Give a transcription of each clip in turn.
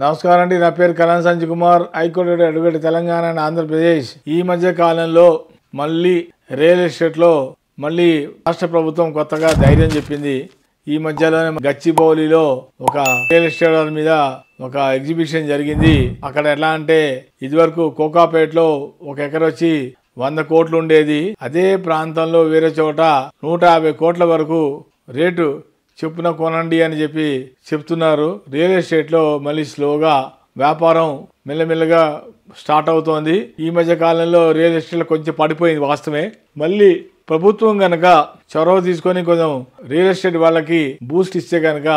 నమస్కారం అండి. నా పేరు Kalyan Sanjay Kumar, high court advocate, Telangana and Andhra Pradesh. ఈ మధ్య కాలంలో మళ్ళీ రియల్ ఎస్టేట్లో మళ్ళీ రాష్ట్ర ప్రభుత్వం కొత్తగా ధైర్యం చెప్పింది. ఈ మధ్యలోనే గచ్చిబౌలిలో ఒక రియల్ ఎస్టేట్ మీద ఒక ఎగ్జిబిషన్ జరిగింది. అక్కడ ఎట్లా అంటే ఇదివరకు కోకాపేటలో ఒక ఎకరం వచ్చి 100 కోట్లు ఉండేది. అదే ప్రాంతంలో వేరే చోట 150 కోట్ల వరకు రేటు చెప్పున కొనండి అని చెప్పి చెప్తున్నారు. రియల్ ఎస్టేట్లో మళ్ళీ స్లోగా వ్యాపారం మెల్లమెల్లగా స్టార్ట్ అవుతోంది. ఈ మధ్య కాలంలో రియల్ ఎస్టేట్లో కొంచెం పడిపోయింది వాస్తవమే. మళ్ళీ ప్రభుత్వం కనుక చొరవ తీసుకొని కొంచెం రియల్ ఎస్టేట్ వాళ్ళకి బూస్ట్ ఇస్తే కనుక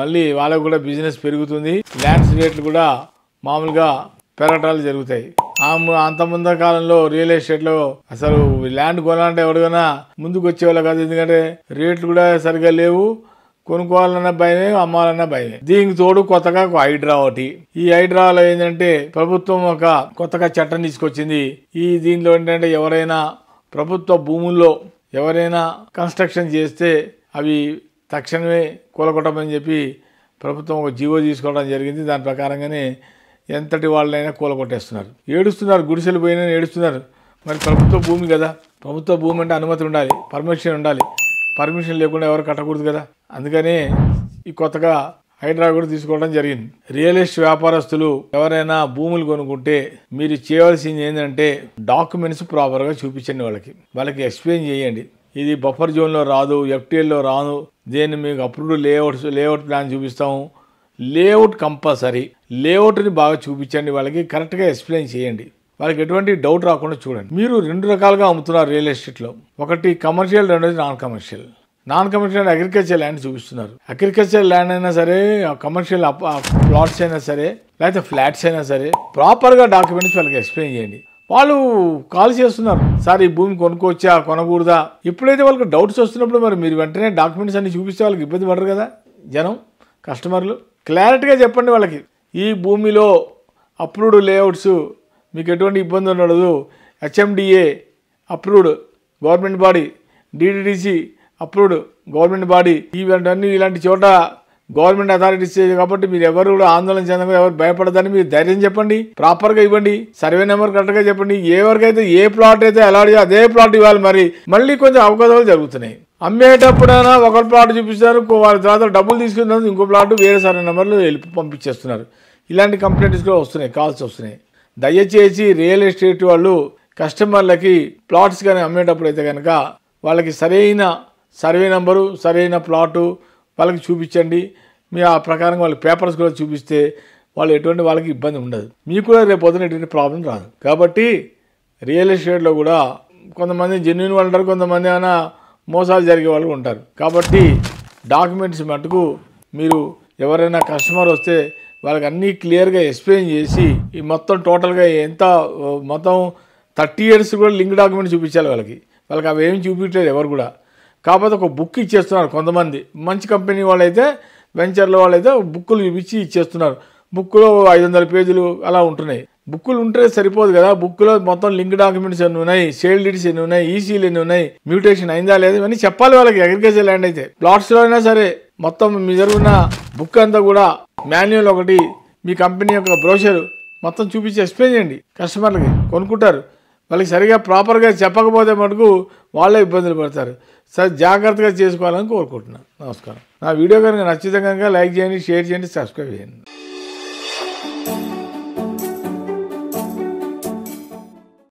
మళ్ళీ వాళ్ళకు కూడా బిజినెస్ పెరుగుతుంది. ల్యాండ్స్ రేట్లు కూడా మామూలుగా పెరగటాలు జరుగుతాయి. అంత ముందు కాలంలో రియల్ ఎస్టేట్లో అసలు ల్యాండ్ కొనాలంటే ఎవరికైనా ముందుకు వచ్చేవాళ్ళు కాదు. ఎందుకంటే రేట్లు కూడా సరిగా లేవు. కొనుక్కోవాలన్న భయమే, అమ్మాలన్న భయమే. దీనికి తోడు కొత్తగా ఒక హైడ్రా ఒకటి. ఈ హైడ్రాలో ఏంటంటే ప్రభుత్వం ఒక కొత్తగా చట్టం తీసుకొచ్చింది. దీనిలో ఏంటంటే ఎవరైనా ప్రభుత్వ భూముల్లో ఎవరైనా కన్స్ట్రక్షన్ చేస్తే అవి తక్షణమే కూలగొట్టమని చెప్పి ప్రభుత్వం ఒక జీవో తీసుకోవడం జరిగింది. దాని ప్రకారంగానే ఎంతటి వాళ్ళైనా కూలగొట్టేస్తున్నారు. ఏడుస్తున్నారు, గుడిసెలు పోయినా ఏడుస్తున్నారు. మరి ప్రభుత్వ భూమి కదా, ప్రభుత్వ భూమి అంటే అనుమతి ఉండాలి, పర్మిషన్ ఉండాలి. పర్మిషన్ లేకుండా ఎవరు కట్టకూడదు కదా. అందుకనే ఈ కొత్తగా హైడ్రా కూడా తీసుకోవడం జరిగింది. రియల్ ఎస్టేట్ వ్యాపారస్తులు ఎవరైనా భూములు కొనుక్కుంటే మీరు చేయవలసింది ఏంటంటే డాక్యుమెంట్స్ ప్రాపర్గా చూపించండి. వాళ్ళకి ఎక్స్ప్లెయిన్ చేయండి. ఇది బఫర్ జోన్లో రాదు, ఎఫ్టీఎల్లో రాదు, దేన్ని మీకు అప్రూవ్డ్ లేఅవుట్ ప్లాన్ చూపిస్తాము. Layout compulsory. లేఅవుట్ని బాగా చూపించండి. వాళ్ళకి కరెక్ట్గా ఎక్స్ప్లెయిన్ చేయండి. వాళ్ళకి ఎటువంటి డౌట్ రాకుండా చూడండి. మీరు 2 రకాలుగా అమ్ముతున్నారు రియల్ ఎస్టేట్లో. ఒకటి కమర్షియల్, రెండోది non commercial. Non commercial agriculture land చూపిస్తున్నారు. అగ్రికల్చర్ ల్యాండ్ అయినా సరే, కమర్షియల్ ప్లాట్స్ అయినా సరే, లేకపోతే ఫ్లాట్స్ అయినా సరే ప్రాపర్గా డాక్యుమెంట్స్ వాళ్ళకి ఎక్స్ప్లెయిన్ చేయండి. వాళ్ళు కాల్ చేస్తున్నారు, సార్ ఈ భూమి కొనుక్కోవచ్చా, కొనకూడదా. ఎప్పుడైతే వాళ్ళకి డౌట్స్ వస్తున్నప్పుడు మరి మీరు వెంటనే డాక్యుమెంట్స్ అన్ని చూపిస్తే వాళ్ళకి ఇబ్బంది పడరు కదా జనం, కస్టమర్లు. క్లారిటీగా చెప్పండి వాళ్ళకి, ఈ భూమిలో అప్రూవ్డ్ లేఅవుట్స్, మీకు ఎటువంటి ఇబ్బంది ఉండదు. HMDA approved government body, DDDC approved government body. ఇవన్నీ ఇలాంటి చోట గవర్నమెంట్ అథారిటీస్ కాబట్టి మీరు ఎవరు కూడా ఆందోళన చెందకుండా, ఎవరు భయపడదని మీరు ధైర్యం చెప్పండి. ప్రాపర్గా ఇవ్వండి. సర్వే నెంబర్ కరెక్ట్గా చెప్పండి. ఎవరికైతే ఏ ప్లాట్ అయితే అలాట్ చేయాలి అదే ప్లాట్ ఇవ్వాలి. మళ్ళీ కొంచెం అవకాశాలు జరుగుతున్నాయి. అమ్మేటప్పుడైనా ఒక ప్లాట్ చూపిస్తారు, వాళ్ళ తర్వాత డబ్బులు తీసుకున్న ఇంకో ప్లాట్ వేరే సర్వే నెంబర్లు పంపించేస్తున్నారు. ఇలాంటి కంప్లైంట్స్ కూడా వస్తున్నాయి, కాల్స్ వస్తున్నాయి. దయచేసి రియల్ ఎస్టేట్ వాళ్ళు కస్టమర్లకి ప్లాట్స్ కానీ అమ్మేటప్పుడు అయితే కనుక వాళ్ళకి సరైన సర్వే నెంబరు, సరైన ప్లాటు వాళ్ళకి చూపించండి. మీ ఆ ప్రకారం వాళ్ళకి పేపర్స్ కూడా చూపిస్తే వాళ్ళు ఎటువంటి వాళ్ళకి ఇబ్బంది ఉండదు. మీకు కూడా రేపు పొద్దున ఎటువంటి ప్రాబ్లం రాదు. కాబట్టి రియల్ ఎస్టేట్లో కూడా కొంతమంది జెన్యున్ వాళ్ళు ఉంటారు, కొంతమంది ఏమైనా మోసాలు జరిగే వాళ్ళు ఉంటారు. కాబట్టి డాక్యుమెంట్స్ మటుకు మీరు ఎవరైనా కస్టమర్ వస్తే వాళ్ళకి అన్నీ క్లియర్గా ఎక్స్ప్లెయిన్ చేసి ఈ మొత్తం టోటల్గా మొత్తం 30 years కూడా లింక్ డాక్యుమెంట్ చూపించాలి వాళ్ళకి అవి ఏమి చూపించలేదు ఎవరు కూడా. కాకపోతే ఒక బుక్ ఇచ్చేస్తున్నారు కొంతమంది. మంచి కంపెనీ వాళ్ళైతే, వెంచర్ల వాళ్ళైతే బుక్కులు చూపించి ఇచ్చేస్తున్నారు. బుక్లో 500 పేజీలు అలా ఉంటున్నాయి. బుక్కులు ఉంటే సరిపోదు కదా. బుక్లో మొత్తం లింక్ డాక్యుమెంట్స్ ఎన్ని ఉన్నాయి, సేల్ డీడ్స్ ఎన్ని ఉన్నాయి, ఈసీలు ఎన్ని ఉన్నాయి, మ్యూటేషన్ అయిందా లేదు, ఇవన్నీ చెప్పాలి వాళ్ళకి. అగ్రికల్చర్ ల్యాండ్ అయితే ప్లాట్స్లో అయినా సరే మొత్తం మీ జరుగున్న బుక్ అంతా కూడా, మాన్యువల్ ఒకటి, మీ కంపెనీ యొక్క బ్రోషర్ మొత్తం చూపించి ఎక్స్ప్లెయిన్ చేయండి. కస్టమర్లకి కొనుక్కుంటారు. వాళ్ళకి సరిగా ప్రాపర్గా చెప్పకపోతే మటుకు వాళ్ళే ఇబ్బందులు పడతారు. సరే, జాగ్రత్తగా చేసుకోవాలని కోరుకుంటున్నాను. నమస్కారం. నా వీడియో కనుక నచ్చితే కనుక లైక్ చేయండి, షేర్ చేయండి, సబ్స్క్రైబ్ చేయండి.